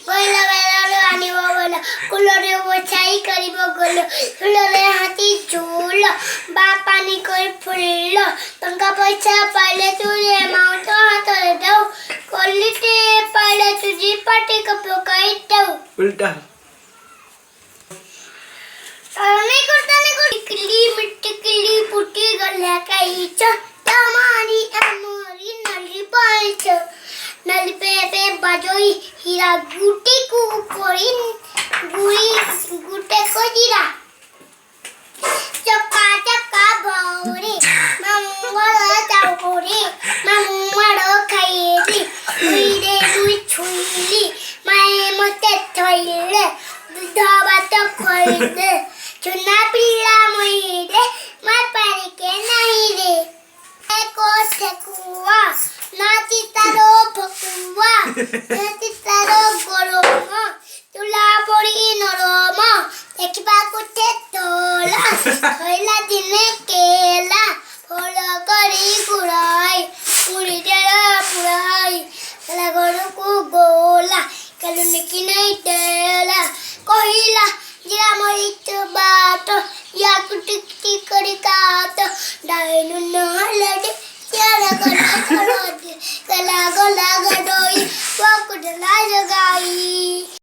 बोला बोला आने बोला कुलोरे वो चाई करी बोलो कुलोरे हाथी झूलो बापा नी कोई फुल्लो तंका पैसा पाले तुझे माउंट हाथ दो क्वालिटी पाले तुझी पार्टी कपड़ों का इट्टो उल्टा नहीं करता मिट्टी किली पुट्टी गला कई च तमारी अमरी नली पाइच नली पे बजोई हीरा गुटी को कोई गुई गुटे को जीरा चक्का चक्का भौरे मंगल चाउरे मंगल खाईली उइरे उइ छुईली माए मते थोइले दूधा तो खोइले चुना पिल्ला मोइले मार पारे के नहीं रे एको सेकुआ नाती तारो भकुआ नाती तारो गरम तुला पड़ी नरम देखिबा कुटे तोला होइला दिने केला फल करी गुराई पुरी देला पुराई कला गरु को गोला कलु निकी नहीं देला कहिला जिरा मरीच बाट या कुटी करी काट डाइनु न लड़े यार कला कला गडोई वो कुडला जगाई।